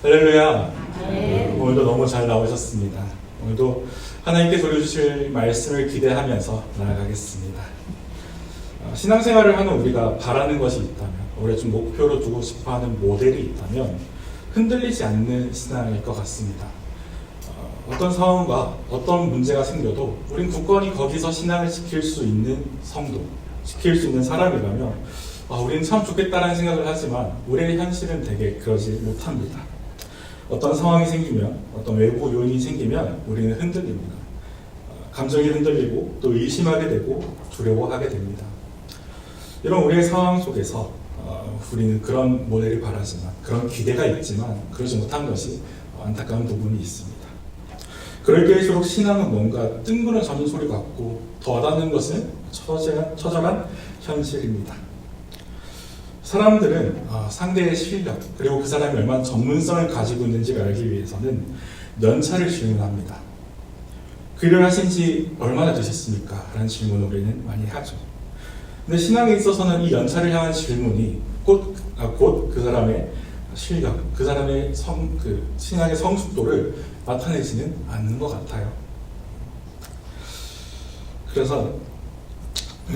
할렐루야. 네. 오늘도 너무 잘 나오셨습니다. 오늘도 하나님께 돌려주실 말씀을 기대하면서 나아가겠습니다. 신앙생활을 하는 우리가 바라는 것이 있다면, 우리가 좀 목표로 두고 싶어하는 모델이 있다면 흔들리지 않는 신앙일 것 같습니다. 어떤 상황과 어떤 문제가 생겨도 우린 굳건히 거기서 신앙을 지킬 수 있는 성도, 지킬 수 있는 사람이라면 우리는 참 좋겠다라는 생각을 하지만 우리의 현실은 되게 그러지 못합니다. 어떤 상황이 생기면, 어떤 외부 요인이 생기면 우리는 흔들립니다. 감정이 흔들리고 또 의심하게 되고 두려워하게 됩니다. 이런 우리의 상황 속에서 우리는 그런 모델을 바라지만, 그런 기대가 있지만 그러지 못한 것이 안타까운 부분이 있습니다. 그럴 때일수록 신앙은 뭔가 뜬구름 잡는 소리 같고 더 와닿는 것은 처절한 현실입니다. 사람들은 상대의 실력, 그리고 그 사람이 얼마나 전문성을 가지고 있는지를 알기 위해서는 연차를 질문합니다. 그 일을 하신 지 얼마나 되셨습니까? 라는 질문을 우리는 많이 하죠. 근데 신앙에 있어서는 이 연차를 향한 질문이 곧 그 사람의 실력, 그 사람의 신앙의 성숙도를 나타내지는 않는 것 같아요. 그래서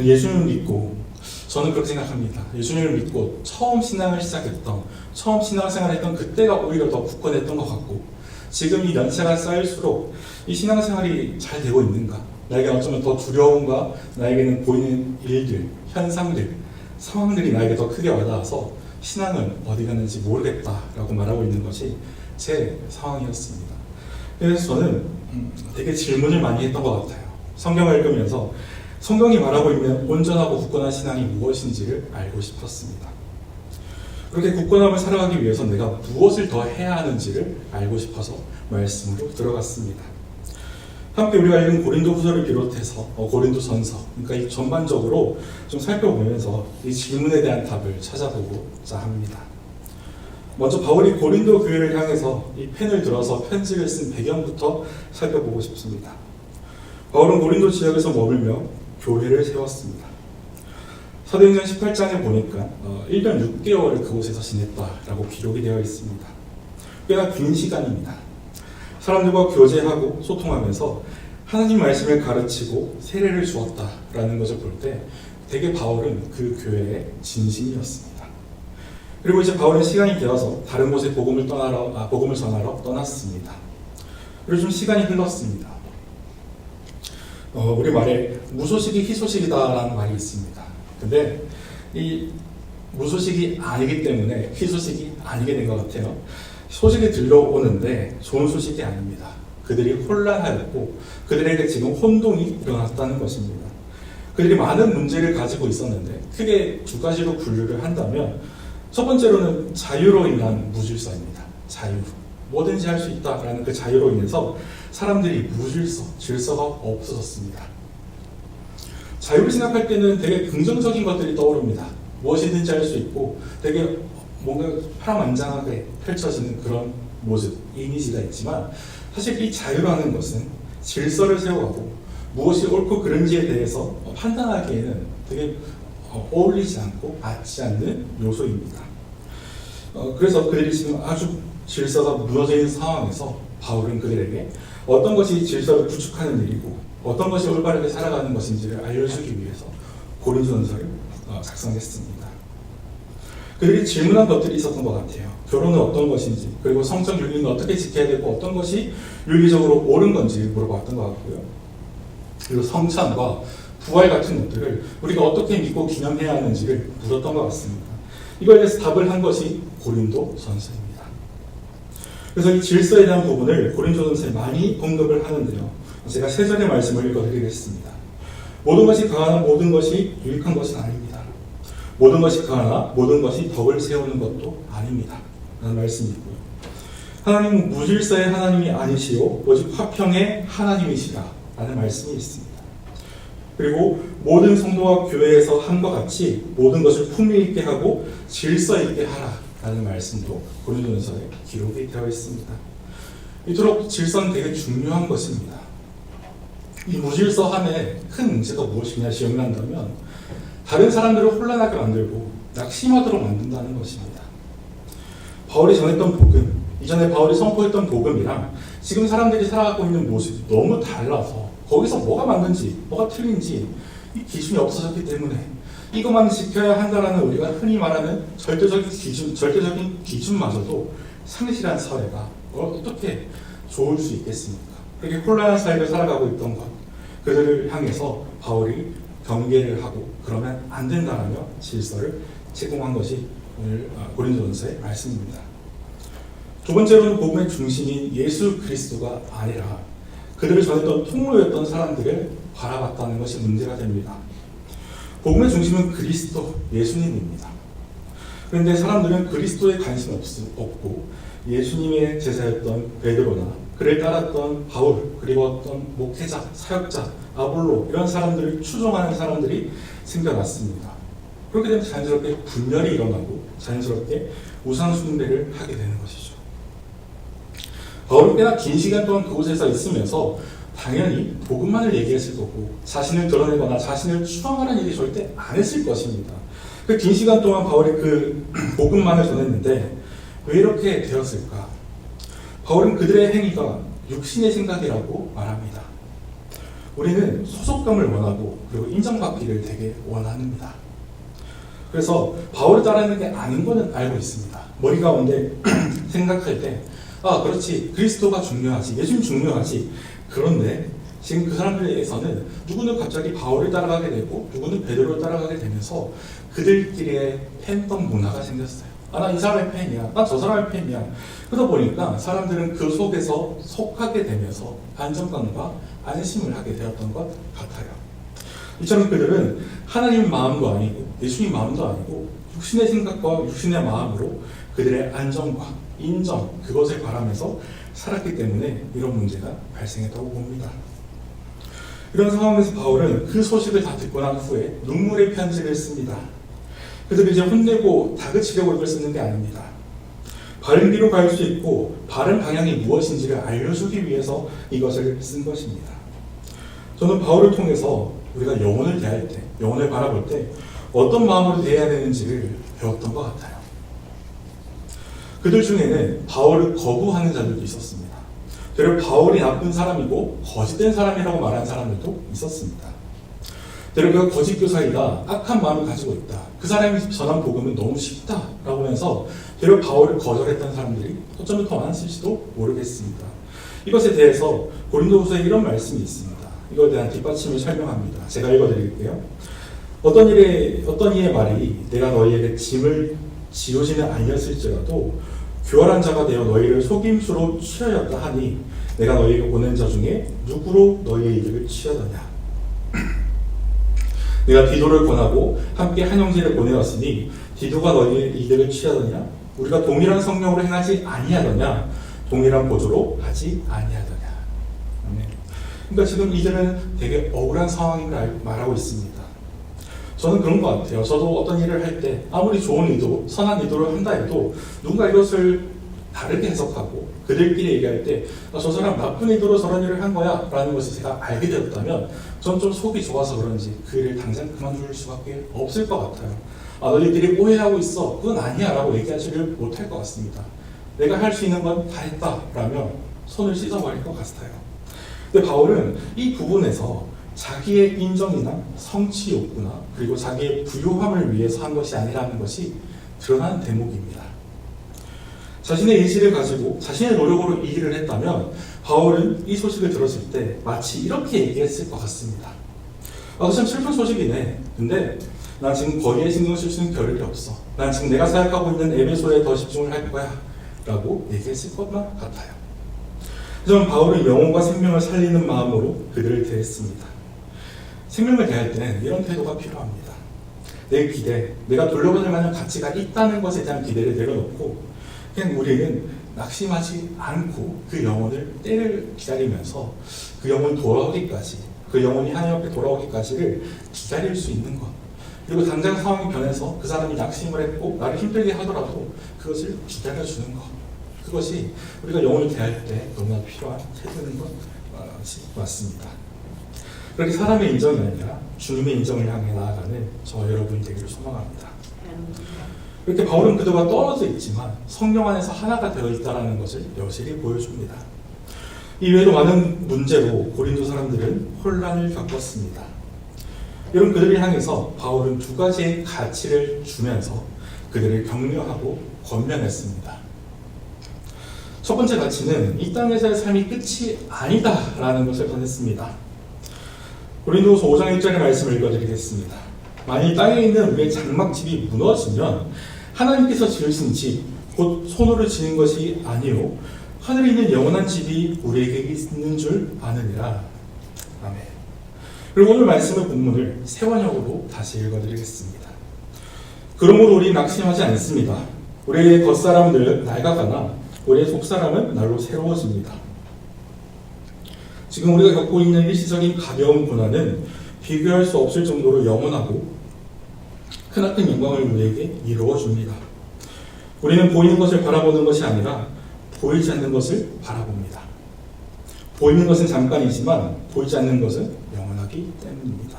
예수님을 믿고, 저는 그렇게 생각합니다. 예수님을 믿고 처음 신앙을 시작했던, 처음 신앙생활을 했던 그때가 오히려 더 굳건했던 것 같고, 지금 이 연차가 쌓일수록 이 신앙생활이 잘 되고 있는가, 나에게는 어쩌면 더 두려움과 나에게는 보이는 일들, 현상들, 상황들이 나에게 더 크게 와닿아서 신앙은 어디 갔는지 모르겠다라고 말하고 있는 것이 제 상황이었습니다. 그래서 저는 되게 질문을 많이 했던 것 같아요. 성경을 읽으면서 성경이 말하고 있는 온전하고 굳건한 신앙이 무엇인지를 알고 싶었습니다. 그렇게 굳건함을 살아가기 위해서 내가 무엇을 더 해야 하는지를 알고 싶어서 말씀으로 들어갔습니다. 함께 우리가 읽은 고린도후서를 비롯해서 고린도전서, 그러니까 이 전반적으로 좀 살펴보면서 이 질문에 대한 답을 찾아보고자 합니다. 먼저 바울이 고린도 교회를 향해서 이 펜을 들어서 편지를 쓴 배경부터 살펴보고 싶습니다. 바울은 고린도 지역에서 머물며 교회를 세웠습니다. 사도행전 18장에 보니까 1년 6개월을 그곳에서 지냈다라고 기록이 되어 있습니다. 꽤나 긴 시간입니다. 사람들과 교제하고 소통하면서 하나님 말씀을 가르치고 세례를 주었다라는 것을 볼 때 되게 바울은 그 교회의 진심이었습니다. 그리고 이제 바울은 시간이 되어서 다른 곳에 복음을 전하러 떠났습니다. 그리고 좀 시간이 흘렀습니다. 우리 말에 무소식이 희소식이다라는 말이 있습니다. 근데 이 무소식이 아니기 때문에 희소식이 아니게 된 것 같아요. 소식이 들려오는데 좋은 소식이 아닙니다. 그들이 혼란하였고 그들에게 지금 혼동이 일어났다는 것입니다. 그들이 많은 문제를 가지고 있었는데 크게 두 가지로 분류를 한다면, 첫 번째로는 자유로 인한 무질서입니다. 자유. 뭐든지 할 수 있다라는 그 자유로 인해서 사람들이 질서가 없어졌습니다. 자유를 생각할 때는 되게 긍정적인 것들이 떠오릅니다. 무엇이든지 할 수 있고 되게 뭔가 파란만장하게 펼쳐지는 그런 모습, 이미지가 있지만, 사실 이 자유라는 것은 질서를 세워가고 무엇이 옳고 그른지에 대해서 판단하기에는 되게 어울리지 않고 맞지 않는 요소입니다. 그래서 그들이 지금 아주 질서가 무너져 있는 상황에서 바울은 그들에게 어떤 것이 질서를 구축하는 일이고 어떤 것이 올바르게 살아가는 것인지를 알려주기 위해서 고린도전서를 작성했습니다. 그들이 질문한 것들이 있었던 것 같아요. 결혼은 어떤 것인지, 그리고 성적 윤리는 어떻게 지켜야 되고 어떤 것이 윤리적으로 옳은 건지 물어봤던 것 같고요. 그리고 성찬과 부활 같은 것들을 우리가 어떻게 믿고 기념해야 하는지를 물었던 것 같습니다. 이거에 대해서 답을 한 것이 고린도전서입니다. 그래서 이 질서에 대한 부분을 고린도전서에 많이 언급을 하는데요. 제가 세 절의 말씀을 읽어드리겠습니다. 모든 것이 강하나 모든 것이 유익한 것은 아닙니다. 모든 것이 강하나 모든 것이 덕을 세우는 것도 아닙니다. 라는 말씀이 있고요. 하나님은 무질서의 하나님이 아니시오 오직 화평의 하나님이시라 라는 말씀이 있습니다. 그리고 모든 성도와 교회에서 함과 같이 모든 것을 품위 있게 하고 질서 있게 하라 라는 말씀도 고린도전서에 기록이 되어 있습니다. 이토록 질서는 되게 중요한 것입니다. 이 무질서함의 큰 문제가 무엇이냐 기억난다면 다른 사람들을 혼란하게 만들고 낙심하도록 만든다는 것입니다. 바울이 전했던 복음, 이전에 바울이 선포했던 복음이랑 지금 사람들이 살아가고 있는 모습이 너무 달라서 거기서 뭐가 맞는지 뭐가 틀린지 이 기준이 없어졌기 때문에 이것만 지켜야 한다라는 우리가 흔히 말하는 절대적인 기준마저도 상실한 사회가 어떻게 좋을 수 있겠습니까? 그렇게 혼란한 사회를 살아가고 있던 것, 그들을 향해서 바울이 경계를 하고 그러면 안 된다라며 질서를 제공한 것이 오늘 고린도전서의 말씀입니다. 두 번째로는 복음의 중심인 예수 그리스도가 아니라 그들을 전했던 통로였던 사람들을 바라봤다는 것이 문제가 됩니다. 복음의 중심은 그리스도, 예수님입니다. 그런데 사람들은 그리스도에 관심이 없고 예수님의 제자였던 베드로나 그를 따랐던 바울, 그리고 어떤 목회자, 사역자, 아볼로 이런 사람들을 추종하는 사람들이 생겨났습니다. 그렇게 되면 자연스럽게 분열이 일어나고 자연스럽게 우상 숭배를 하게 되는 것이죠. 바울은 꽤나 긴 시간 동안 그곳에서 있으면서 당연히 복음만을 얘기했을 거고 자신을 드러내거나 자신을 추앙하는 일이 절대 안 했을 것입니다. 그 긴 시간 동안 바울이 그 복음만을 전했는데 왜 이렇게 되었을까? 바울은 그들의 행위가 육신의 생각이라고 말합니다. 우리는 소속감을 원하고 그리고 인정받기를 되게 원합니다. 그래서 바울을 따르는 게 아닌 거는 알고 있습니다. 머리 가운데 생각할 때 그렇지, 그리스도가 중요하지, 예수님 중요하지. 그런데 지금 그 사람들에게서는 누구는 갑자기 바울을 따라가게 되고 누구는 베드로를 따라가게 되면서 그들끼리의 팬덤 문화가 생겼어요. 나 이 사람의 팬이야, 나 저 사람의 팬이야. 그러다 보니까 사람들은 그 속에서 속하게 되면서 안정감과 안심을 하게 되었던 것 같아요. 이처럼 그들은 하나님 마음도 아니고 예수님 마음도 아니고 육신의 생각과 육신의 마음으로 그들의 안정과 인정, 그것을 바라면서 살았기 때문에 이런 문제가 발생했다고 봅니다. 이런 상황에서 바울은 그 소식을 다 듣고 난 후에 눈물의 편지를 씁니다. 그들을 이제 혼내고 다그치려고 이걸 쓰는 게 아닙니다. 바른 길로 갈 수 있고 바른 방향이 무엇인지를 알려주기 위해서 이것을 쓴 것입니다. 저는 바울을 통해서 우리가 영혼을 대할 때, 영혼을 바라볼 때 어떤 마음으로 대해야 되는지를 배웠던 것 같아요. 그들 중에는 바울을 거부하는 자들도 있었습니다. 되려 바울이 나쁜 사람이고 거짓된 사람이라고 말하는 사람들도 있었습니다. 되려 그가 거짓 교사이다, 악한 마음을 가지고 있다, 그 사람이 전한 복음은 너무 쉽다라고 하면서 되려 바울을 거절했던 사람들이 어쩌면 더 많았을지도 모르겠습니다. 이것에 대해서 고린도후서에 이런 말씀이 있습니다. 이거에 대한 뒷받침을 설명합니다. 제가 읽어드릴게요. 어떤 이의 말이 내가 너희에게 짐을 지우지는 아니었을지라도 교활한 자가 되어 너희를 속임수로 취하였다 하니 내가 너희에게 보낸 자 중에 누구로 너희의 이득을 취하더냐. 내가 디도를 권하고 함께 한 형제를 보내었으니 디도가 너희의 이득을 취하더냐. 우리가 동일한 성령으로 행하지 아니하더냐. 동일한 보조로 하지 아니하더냐. 그러니까 지금 이들은 되게 억울한 상황인 걸 말하고 있습니다. 저는 그런 것 같아요. 저도 어떤 일을 할 때 아무리 좋은 의도, 선한 의도를 한다 해도 누군가 이것을 다르게 해석하고 그들끼리 얘기할 때 저 사람 나쁜 의도로 저런 일을 한 거야 라는 것을 제가 알게 되었다면 전 좀 속이 좋아서 그런지 그 일을 당장 그만둘 수밖에 없을 것 같아요. 너희들이 오해하고 있어, 그건 아니야 라고 얘기하지를 못할 것 같습니다. 내가 할 수 있는 건 다 했다 라며 손을 씻어버릴 것 같아요. 근데 바울은 이 부분에서 자기의 인정이나 성취 욕구나 그리고 자기의 부요함을 위해서 한 것이 아니라는 것이 드러난 대목입니다. 자신의 의지를 가지고 자신의 노력으로 이 일을 했다면 바울은 이 소식을 들었을 때 마치 이렇게 얘기했을 것 같습니다. 참 슬픈 소식이네. 근데 난 지금 거기에 신경 쓸 수 있는 겨를이 없어. 난 지금 내가 생각하고 있는 에베소에 더 집중을 할 거야 라고 얘기했을 것만 같아요. 하지만 바울은 영혼과 생명을 살리는 마음으로 그들을 대했습니다. 생명을 대할 때는 이런 태도가 필요합니다. 내 기대, 내가 돌려받을 만한 가치가 있다는 것에 대한 기대를 내려놓고 그냥 우리는 낙심하지 않고 그 영혼을 때를 기다리면서 그 영혼이 돌아오기까지, 그 영혼이 하나님 앞에 돌아오기까지를 기다릴 수 있는 것. 그리고 당장 상황이 변해서 그 사람이 낙심을 했고 나를 힘들게 하더라도 그것을 기다려주는 것. 그것이 우리가 영혼을 대할 때 너무나 필요한 태도인 것 맞습니다. 그렇게 사람의 인정이 아니라 주님의 인정을 향해 나아가는 저 여러분이 되기를 소망합니다. 이렇게 바울은 그들과 떨어져 있지만 성령 안에서 하나가 되어 있다는 것을 여실히 보여줍니다. 이외에도 많은 문제로 고린도 사람들은 혼란을 겪었습니다. 이런 그들을 향해서 바울은 두 가지의 가치를 주면서 그들을 격려하고 권면했습니다. 첫 번째 가치는 이 땅에서의 삶이 끝이 아니다라는 것을 전했습니다. 고린도후서 5장 1절의 말씀을 읽어드리겠습니다. 만일 땅에 있는 우리의 장막집이 무너지면 하나님께서 지으신 집, 곧 손으로 지은 것이 아니요 하늘에 있는 영원한 집이 우리에게 있는 줄 아느니라. 아멘. 그리고 오늘 말씀의 본문을 새 번역으로 다시 읽어드리겠습니다. 그러므로 우리는 낙심하지 않습니다. 우리의 겉사람은 낡아가나 우리의 속사람은 날로 새로워집니다. 지금 우리가 겪고 있는 일시적인 가벼운 고난은 비교할 수 없을 정도로 영원하고 크나큰 영광을 우리에게 이루어줍니다. 우리는 보이는 것을 바라보는 것이 아니라 보이지 않는 것을 바라봅니다. 보이는 것은 잠깐이지만 보이지 않는 것은 영원하기 때문입니다.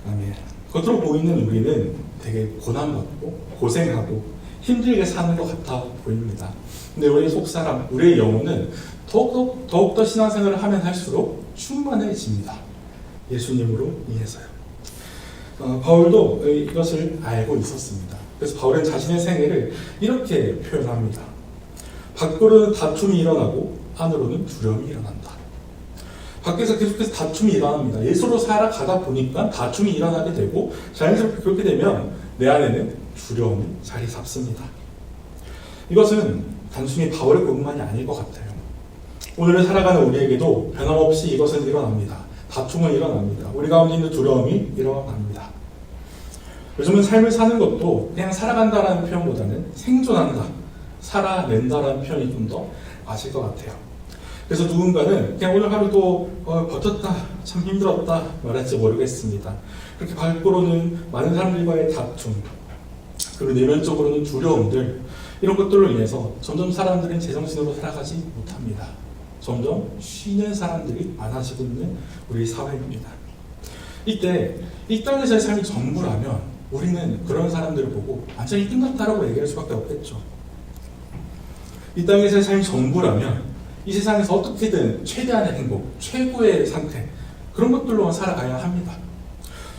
아멘. 겉으로 보이는 우리는 되게 고난받고 고생하고 힘들게 사는 것 같아 보입니다. 근데 우리의 속사람, 우리의 영혼은 더욱더 신앙생활을 하면 할수록 충만해집니다. 예수님으로 인해서요. 바울도 이것을 알고 있었습니다. 그래서 바울은 자신의 생애를 이렇게 표현합니다. 밖으로는 다툼이 일어나고 안으로는 두려움이 일어난다. 밖에서 계속해서 다툼이 일어납니다. 예수로 살아가다 보니까 다툼이 일어나게 되고 자연스럽게 그렇게 되면 내 안에는 두려움이 자리 잡습니다. 이것은 단순히 바울의 것만이 아닐 것 같아요. 오늘을 살아가는 우리에게도 변함없이 이것은 일어납니다. 다툼은 일어납니다. 우리 가운데 있는 두려움이 일어납니다. 요즘은 삶을 사는 것도 그냥 살아간다라는 표현보다는 생존한다, 살아낸다라는 표현이 좀 더 맞을 것 같아요. 그래서 누군가는 그냥 오늘 하루도 버텼다, 참 힘들었다 말할지 모르겠습니다. 그렇게 밖으로는 많은 사람들과의 다툼, 그리고 내면적으로는 두려움들, 이런 것들로 인해서 점점 사람들은 제정신으로 살아가지 못합니다. 점점 쉬는 사람들이 많아지고 있는 우리 사회입니다. 이때 이 땅에서의 삶이 전부라면 우리는 그런 사람들을 보고 완전히 끝났다라고 얘기할 수밖에 없겠죠. 이 땅에서의 삶이 전부라면 이 세상에서 어떻게든 최대한의 행복, 최고의 상태, 그런 것들로만 살아가야 합니다.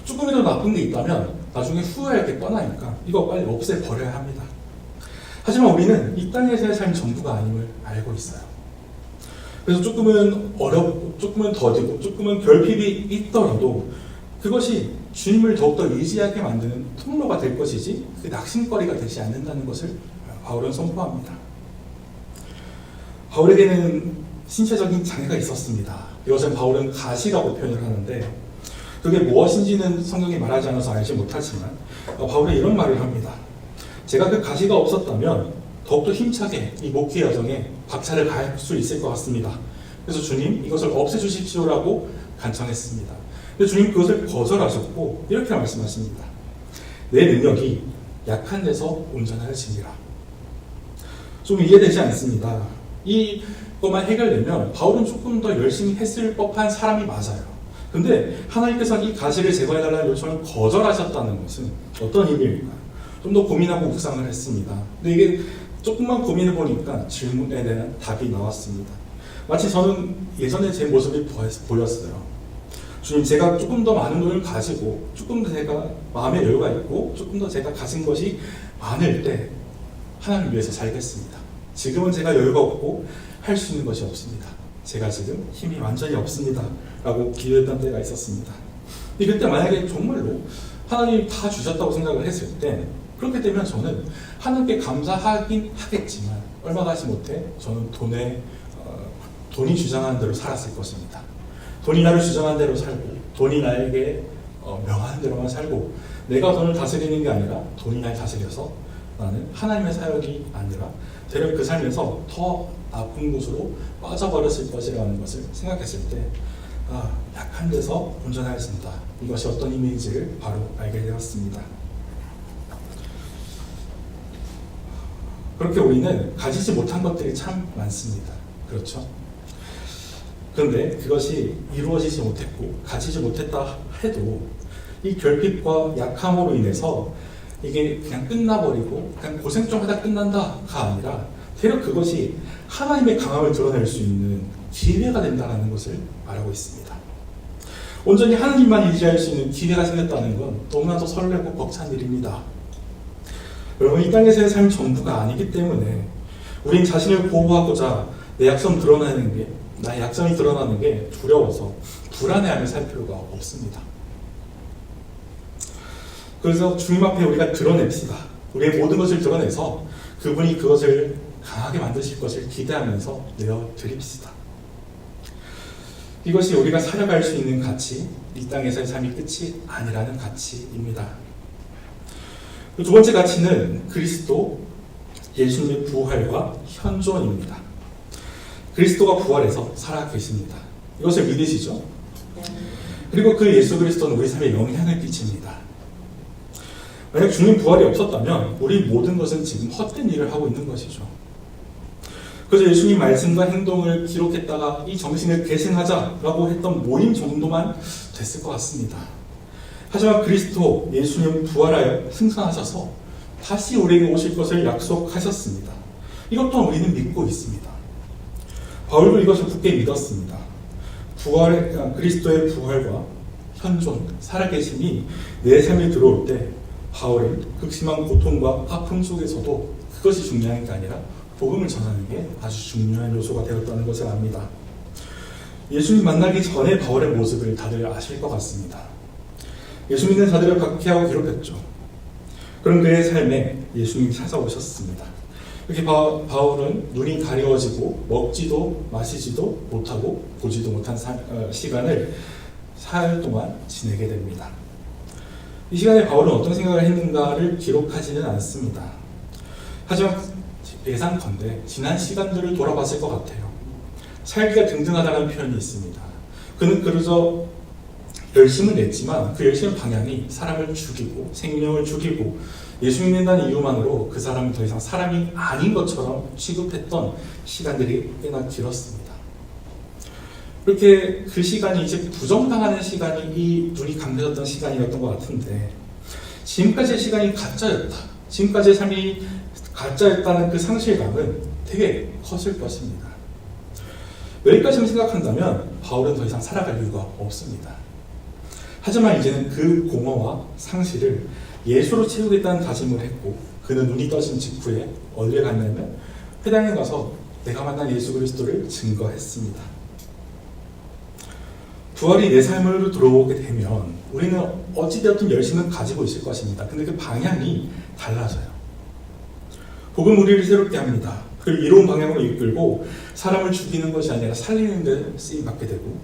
조금이라도 나쁜 게 있다면 나중에 후회할 게 뻔하니까 이거 빨리 없애버려야 합니다. 하지만 우리는 이 땅에서의 삶이 전부가 아님을 알고 있어요. 그래서 조금은 어렵고 조금은 더디고 조금은 결핍이 있더라도 그것이 주님을 더욱더 의지하게 만드는 통로가 될 것이지 그 낙심거리가 되지 않는다는 것을 바울은 선포합니다. 바울에게는 신체적인 장애가 있었습니다. 이것은 바울은 가시라고 표현을 하는데 그게 무엇인지는 성경이 말하지 않아서 알지 못하지만 바울은 이런 말을 합니다. 제가 그 가시가 없었다면 더욱더 힘차게 이 목회 여정에 박차를 가할 수 있을 것 같습니다. 그래서 주님 이것을 없애주십시오라고 간청했습니다. 근데 주님 그것을 거절하셨고 이렇게 말씀하십니다. 내 능력이 약한 데서 온전하여지니라. 좀 이해되지 않습니다. 이것만 해결되면 바울은 조금 더 열심히 했을 법한 사람이 맞아요. 근데 하나님께서 이 가시를 제거해달라는 요청을 거절하셨다는 것은 어떤 의미일까요? 좀 더 고민하고 묵상을 했습니다. 근데 이게 조금만 고민해 보니까 질문에 대한 답이 나왔습니다. 마치 저는 예전에 제 모습이 보였어요. 주님, 제가 조금 더 많은 돈을 가지고 조금 더 제가 마음의 여유가 있고 조금 더 제가 가진 것이 많을 때 하나님을 위해서 살겠습니다. 지금은 제가 여유가 없고 할 수 있는 것이 없습니다. 제가 지금 힘이 완전히 없습니다. 라고 기도했던 때가 있었습니다. 그때 만약에 정말로 하나님이 다 주셨다고 생각을 했을 때 그렇게 되면 저는 하나님께 감사하긴 하겠지만 얼마 가지 못해 저는 돈이 주장하는 대로 살았을 것입니다. 돈이 나를 주장하는 대로 살고 돈이 나에게 명하는 대로만 살고 내가 돈을 다스리는 게 아니라 돈이 날 다스려서 나는 하나님의 사역이 아니라 되려 그 삶에서 더 나쁜 곳으로 빠져버렸을 것이라는 것을 생각했을 때 약한 데서 온전해진다. 이것이 어떤 의미인지를 바로 알게 되었습니다. 그렇게 우리는 가지지 못한 것들이 참 많습니다. 그렇죠? 그런데 그것이 이루어지지 못했고 가지지 못했다 해도 이 결핍과 약함으로 인해서 이게 그냥 끝나버리고 그냥 고생 좀 하다 끝난다가 아니라 대략 그것이 하나님의 강함을 드러낼 수 있는 기회가 된다는 것을 말하고 있습니다. 온전히 하나님만 의지할 수 있는 기회가 생겼다는 건 너무나도 설레고 벅찬 일입니다. 여러분, 이 땅에서의 삶이 전부가 아니기 때문에 우린 자신을 보호하고자 나의 약점이 드러나는 게 두려워서 불안해하며 살 필요가 없습니다. 그래서 주님 앞에 우리가 드러냅시다. 우리의 모든 것을 드러내서 그분이 그것을 강하게 만드실 것을 기대하면서 내어드립시다. 이것이 우리가 살아갈 수 있는 가치, 이 땅에서의 삶이 끝이 아니라는 가치입니다. 두 번째 가치는 그리스도, 예수님의 부활과 현존입니다. 그리스도가 부활해서 살아계십니다. 이것을 믿으시죠? 그리고 그 예수 그리스도는 우리 삶에 영향을 끼칩니다. 만약 주님 부활이 없었다면 우리 모든 것은 지금 헛된 일을 하고 있는 것이죠. 그래서 예수님 말씀과 행동을 기록했다가 이 정신을 계승하자라고 했던 모임 정도만 됐을 것 같습니다. 하지만 그리스도, 예수님 부활하여 승천하셔서 다시 우리에게 오실 것을 약속하셨습니다. 이것 또한 우리는 믿고 있습니다. 바울도 이것을 굳게 믿었습니다. 그리스도의 부활과 현존, 살아계심이 내 삶에 들어올 때 바울은 극심한 고통과 아픔 속에서도 그것이 중요한 게 아니라 복음을 전하는 게 아주 중요한 요소가 되었다는 것을 압니다. 예수님 만나기 전에 바울의 모습을 다들 아실 것 같습니다. 예수 믿는 자들을 박해하고 괴롭혔죠. 그런 그의 삶에 예수님이 찾아오셨습니다. 이렇게 바울은 눈이 가려워지고 먹지도 마시지도 못하고 보지도 못한 시간을 사흘 동안 지내게 됩니다. 이 시간에 바울은 어떤 생각을 했는가를 기록하지는 않습니다. 하지만 예상컨대 지난 시간들을 돌아봤을 것 같아요. 살기가 등등하다는 표현이 있습니다. 그는 그저 열심을 냈지만 그 열심의 방향이 사람을 죽이고 생명을 죽이고 예수 믿는다는 이유만으로 그 사람은 더 이상 사람이 아닌 것처럼 취급했던 시간들이 꽤나 길었습니다. 그렇게 그 시간이 이제 부정당하는 시간이 이 눈이 감겨졌던 시간이었던 것 같은데 지금까지의 시간이 가짜였다. 지금까지의 삶이 가짜였다는 그 상실감은 되게 컸을 것입니다. 여기까지만 생각한다면 바울은 더 이상 살아갈 이유가 없습니다. 하지만 이제는 그 공허와 상실을 예수로 채우겠다는 다짐을 했고 그는 눈이 떠진 직후에 어디에 갔냐면 회당에 가서 내가 만난 예수 그리스도를 증거했습니다. 부활이 내 삶으로 들어오게 되면 우리는 어찌되었든 열심은 가지고 있을 것입니다. 근데 그 방향이 달라져요. 복음 우리를 새롭게 합니다. 그리고 이로운 방향으로 이끌고 사람을 죽이는 것이 아니라 살리는 데 쓰임받게 되고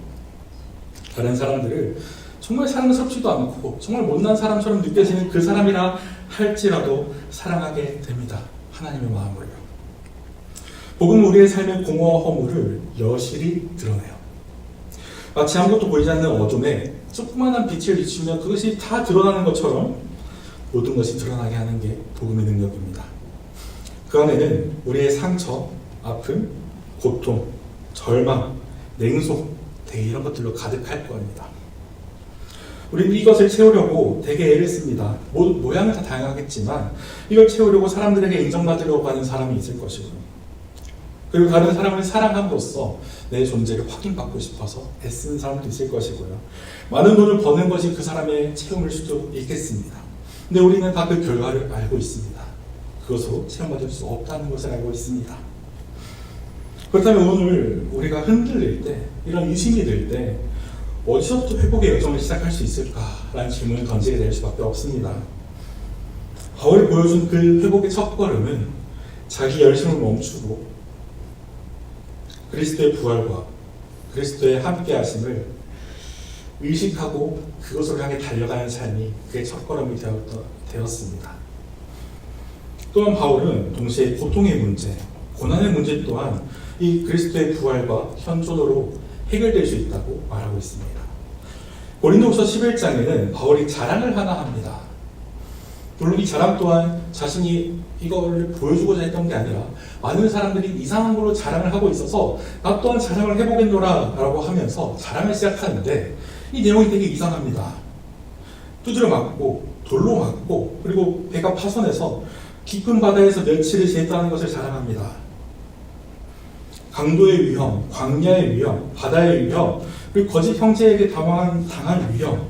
다른 사람들을 정말 사랑스럽지도 않고 정말 못난 사람처럼 느껴지는 그 사람이라 할지라도 사랑하게 됩니다. 하나님의 마음으로요. 복음은 우리의 삶의 공허와 허물을 여실히 드러내요. 마치 아무것도 보이지 않는 어둠에 조그마한 빛을 비추면 그것이 다 드러나는 것처럼 모든 것이 드러나게 하는 게 복음의 능력입니다. 그 안에는 우리의 상처, 아픔, 고통, 절망, 냉소, 되게 이런 것들로 가득할 겁니다. 우리는 이것을 채우려고 되게 애를 씁니다. 모양은 다 다양하겠지만 이걸 채우려고 사람들에게 인정받으려고 하는 사람이 있을 것이고요. 그리고 다른 사람을 사랑함으로써 내 존재를 확인받고 싶어서 애쓰는 사람도 있을 것이고요. 많은 돈을 버는 것이 그 사람의 채움일 수도 있겠습니다. 근데 우리는 다 그 결과를 알고 있습니다. 그것으로 체험받을 수 없다는 것을 알고 있습니다. 그렇다면 오늘 우리가 흔들릴 때, 이런 의심이 들 때 어디서부터 회복의 여정을 시작할 수 있을까라는 질문을 던지게 될 수밖에 없습니다. 바울이 보여준 그 회복의 첫걸음은 자기 열심을 멈추고 그리스도의 부활과 그리스도의 함께하심을 의식하고 그것을 향해 달려가는 삶이 그의 첫걸음이 되었습니다. 또한 바울은 동시에 고통의 문제, 고난의 문제 또한 이 그리스도의 부활과 현존으로 해결될 수 있다고 말하고 있습니다. 고린도후서 11장에는 바울이 자랑을 하나 합니다. 물론 이 자랑 또한 자신이 이걸 보여주고자 했던 게 아니라 많은 사람들이 이상한 걸로 자랑을 하고 있어서 나 또한 자랑을 해보겠노라 라고 하면서 자랑을 시작하는데 이 내용이 되게 이상합니다. 두드려 맞고 돌로 맞고 그리고 배가 파손해서 깊은 바다에서 며칠을 지냈다는 것을 자랑합니다. 강도의 위험, 광야의 위험, 바다의 위험, 그리고 거짓 형제에게 당한 위험,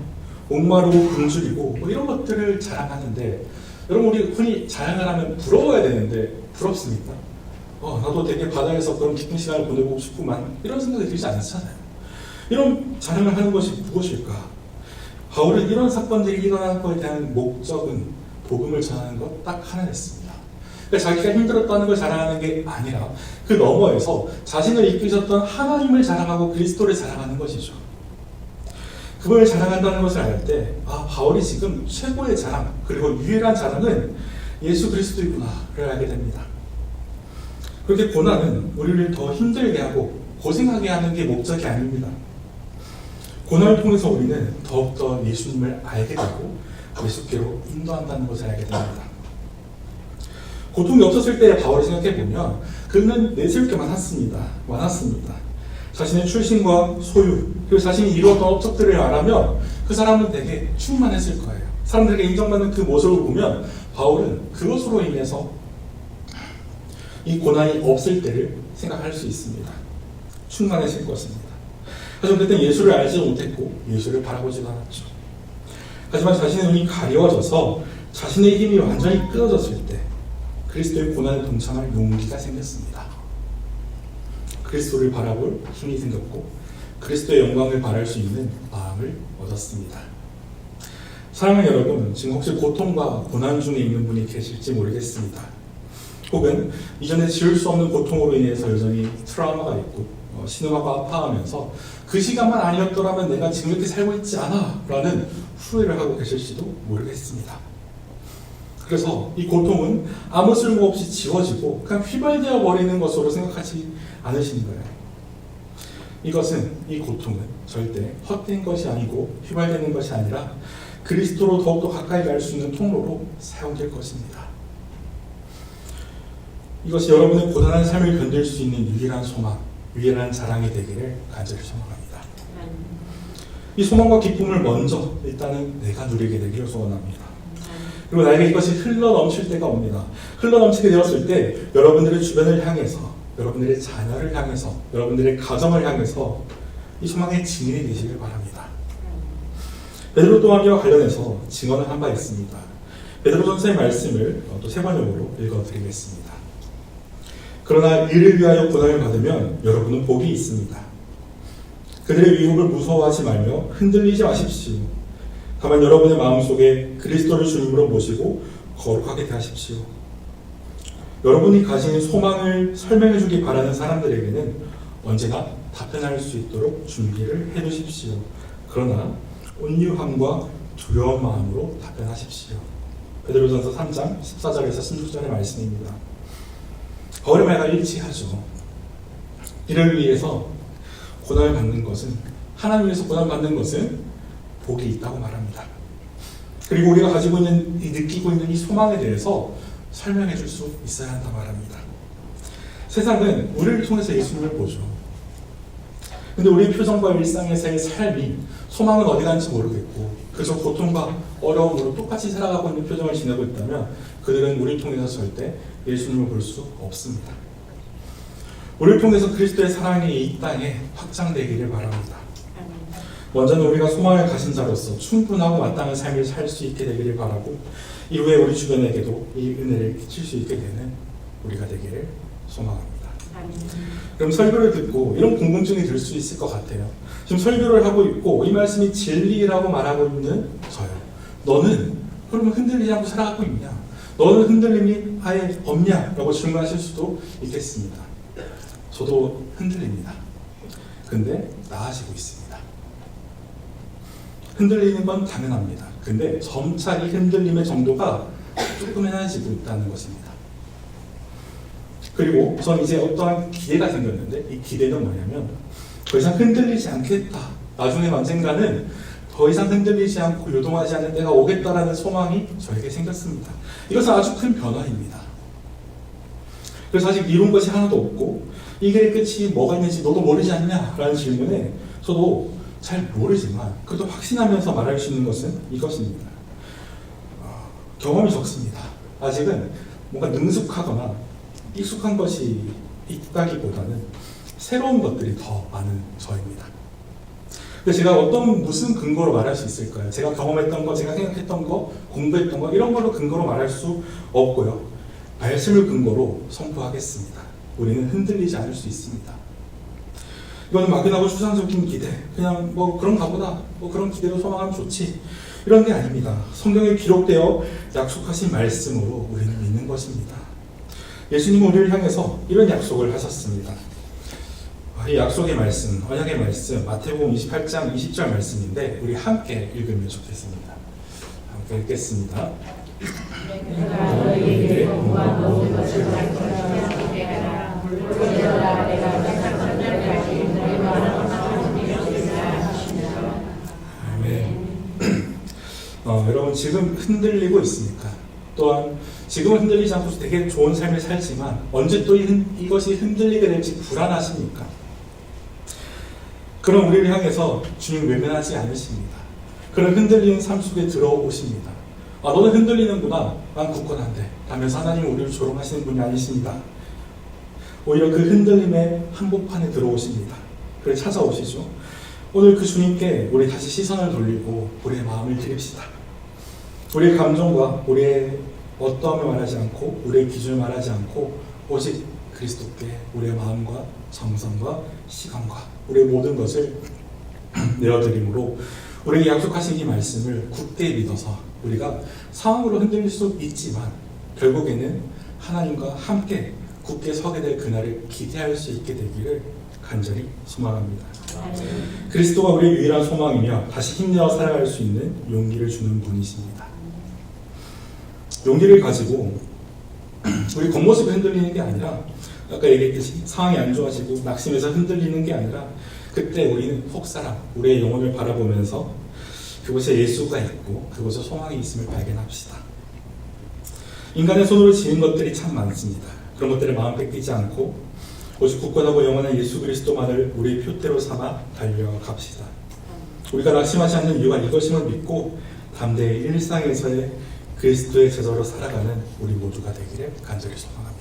목마르고 굶주리고 뭐 이런 것들을 자랑하는데, 여러분 우리 흔히 자랑을 하면 부러워야 되는데 부럽습니까? 나도 되게 바다에서 그런 기쁜 시간을 보내고 싶구만, 이런 생각이 들지 않잖아요. 이런 자랑을 하는 것이 무엇일까? 바울은 이런 사건들이 일어난 것에 대한 목적은 복음을 전하는 것 딱 하나였습니다. 그러니까 자기가 힘들었다는 걸 자랑하는 게 아니라 그 너머에서 자신을 이끄셨던 하나님을 자랑하고 그리스도를 자랑하는 것이죠. 그걸 자랑한다는 것을 알 때, 바울이 지금 최고의 자랑, 그리고 유일한 자랑은 예수 그리스도이구나를 알게 됩니다. 그렇게 고난은 우리를 더 힘들게 하고 고생하게 하는 게 목적이 아닙니다. 고난을 통해서 우리는 더욱더 예수님을 알게 되고 예수께로 인도한다는 것을 알게 됩니다. 고통이 없었을 때 바울이 생각해보면 그는 내세울 게 많았습니다. 자신의 출신과 소유, 그리고 자신이 이루었던 업적들을 말하면 그 사람은 되게 충만했을 거예요. 사람들에게 인정받는 그 모습을 보면 바울은 그것으로 인해서 이 고난이 없을 때를 생각할 수 있습니다. 충만했을 것입니다. 하지만 그때 예수를 알지도 못했고 예수를 바라보지도 않았죠. 하지만 자신의 눈이 가려워져서 자신의 힘이 완전히 끊어졌을 때 그리스도의 고난에 동참할 용기가 생겼습니다. 그리스도를 바라볼 힘이 생겼고 그리스도의 영광을 바랄 수 있는 마음을 얻었습니다. 사랑하는 여러분, 지금 혹시 고통과 고난 중에 있는 분이 계실지 모르겠습니다. 혹은 이전에 지울 수 없는 고통으로 인해서 여전히 트라우마가 있고 신음하고 아파하면서 그 시간만 아니었더라면 내가 지금 이렇게 살고 있지 않아 라는 후회를 하고 계실지도 모르겠습니다. 그래서 이 고통은 아무 쓸모없이 지워지고 그냥 휘발되어 버리는 것으로 생각하지 않으시는 거예요. 이 고통은 절대 헛된 것이 아니고 휘발되는 것이 아니라 그리스도로 더욱더 가까이 갈 수 있는 통로로 사용될 것입니다. 이것이 여러분의 고단한 삶을 견딜 수 있는 유일한 소망, 유일한 자랑이 되기를 간절히 소망합니다. 이 소망과 기쁨을 먼저 일단은 내가 누리게 되기를 소원합니다. 그리고 나에게 이것이 흘러넘칠 때가 옵니다. 흘러넘치게 되었을 때 여러분들의 주변을 향해서, 여러분들의 자녀를 향해서, 여러분들의 가정을 향해서 이 소망의 증인이 되시길 바랍니다. 베드로 또한과 관련해서 증언을 한 바 있습니다. 베드로전서의 말씀을 또 세 번역으로 읽어드리겠습니다. 그러나 이를 위하여 고난을 받으면 여러분은 복이 있습니다. 그들의 위협을 무서워하지 말며 흔들리지 마십시오. 다만 여러분의 마음속에 그리스도를 주님으로 모시고 거룩하게 대하십시오. 여러분이 가진 소망을 설명해 주기 바라는 사람들에게는 언제나 답변할 수 있도록 준비를 해 두십시오. 그러나 온유함과 두려운 마음으로 답변하십시오. 베드로전서 3장 14절에서 16절의 말씀입니다. 바울의 말과 일치하죠. 이를 위해서 고난을 받는 것은, 하나님 위해서 고난을 받는 것은 복이 있다고 말합니다. 그리고 우리가 가지고 있는, 느끼고 있는 이 소망에 대해서 설명해 줄 수 있어야 한다 말합니다. 세상은 우리를 통해서 예수님을 보죠. 근데 우리의 표정과 일상에서의 삶이 소망은 어디 간지 모르겠고 그래서 고통과 어려움으로 똑같이 살아가고 있는 표정을 지내고 있다면 그들은 우리를 통해서 절대 예수님을 볼 수 없습니다. 우리를 통해서 그리스도의 사랑이 이 땅에 확장되기를 바랍니다. 먼저는 우리가 소망을 가진 자로서 충분하고 마땅한 삶을 살 수 있게 되기를 바라고 이후에 우리 주변에게도 이 은혜를 끼칠 수 있게 되는 우리가 되기를 소망합니다. 그럼 설교를 듣고 이런 궁금증이 들 수 있을 것 같아요. 지금 설교를 하고 있고 이 말씀이 진리라고 말하고 있는 저요. 너는 그러면 흔들리지 않고 살아가고 있냐? 너는 흔들림이 아예 없냐? 라고 질문하실 수도 있겠습니다. 저도 흔들립니다. 근데 나아지고 있습니다. 흔들리는 건 당연합니다. 근데 점차 이 흔들림의 정도가 조금 해나지고 있다는 것입니다. 그리고 우선 이제 어떠한 기대가 생겼는데 이 기대는 뭐냐면 더 이상 흔들리지 않겠다. 나중에 언젠가는 더 이상 흔들리지 않고 요동하지 않는 때가 오겠다라는 소망이 저에게 생겼습니다. 이것은 아주 큰 변화입니다. 그래서 아직 이룬 것이 하나도 없고 이 길의 끝이 뭐가 있는지 너도 모르지 않냐? 라는 질문에 저도 잘 모르지만 그래도 확신하면서 말할 수 있는 것은 이것입니다. 경험이 적습니다. 아직은 뭔가 능숙하거나 익숙한 것이 있다기보다는 새로운 것들이 더 많은 저입니다. 근데 제가 무슨 근거로 말할 수 있을까요? 제가 경험했던 거, 제가 생각했던 거, 공부했던 거 이런 걸로 근거로 말할 수 없고요. 말씀을 근거로 선포하겠습니다. 우리는 흔들리지 않을 수 있습니다. 이건 막연하고 추상적인 기대, 그냥 뭐 그런가 보다, 뭐 그런 기대로 소망하면 좋지, 이런 게 아닙니다. 성경에 기록되어 약속하신 말씀으로 우리는 믿는 것입니다. 예수님은 우리를 향해서 이런 약속을 하셨습니다. 이 약속의 말씀, 언약의 말씀, 마태복음 28장 20절 말씀인데 우리 함께 읽으면 좋겠습니다. 함께 읽겠습니다. 내가 너희에게 공부한 모든 것을 가르쳐주며 내가 물러라 내가 택한 선날까지 너희와 항상 함께하리라 하시니라. 아멘. 여러분 지금 흔들리고 있습니까? 또한 지금은 흔들리지 않고 되게 좋은 삶을 살지만 언제 또 이것이 흔들리게 될지 불안하십니까? 그럼 우리를 향해서 주님 외면하지 않으십니다. 그런 흔들리는 삶 속에 들어오십니다. 너는 흔들리는구나. 난 굳건한데. 라면서 하나님은 우리를 조롱하시는 분이 아니십니다. 오히려 그 흔들림의 한복판에 들어오십니다. 그래서 찾아오시죠. 오늘 그 주님께 우리 다시 시선을 돌리고 우리의 마음을 드립시다. 우리의 감정과 우리의 어떠함을 말하지 않고 우리의 기준을 말하지 않고 오직 그리스도께 우리의 마음과 정성과 시간과 우리의 모든 것을 내어드림으로 우리에게 약속하신 이 말씀을 굳게 믿어서 우리가 상황으로 흔들릴 수 있지만 결국에는 하나님과 함께 굳게 서게 될 그날을 기대할 수 있게 되기를 간절히 소망합니다. 그리스도가 우리의 유일한 소망이며 다시 힘내어 살아갈 수 있는 용기를 주는 분이십니다. 용기를 가지고 우리 겉모습이 흔들리는 게 아니라 아까 얘기했듯이 상황이 안 좋아지고 낙심해서 흔들리는 게 아니라 그때 우리는 속사람, 우리의 영혼을 바라보면서 그곳에 예수가 있고 그곳에 소망이 있음을 발견합시다. 인간의 손으로 지은 것들이 참 많습니다. 그런 것들을 마음 뺏기지 않고 오직 굳건하고 영원한 예수 그리스도만을 우리의 표대로 삼아 달려갑시다. 우리가 낙심하지 않는 이유가 이것임을 믿고 담대히 일상에서의 그리스도의 제자로 살아가는 우리 모두가 되기를 간절히 소망합니다.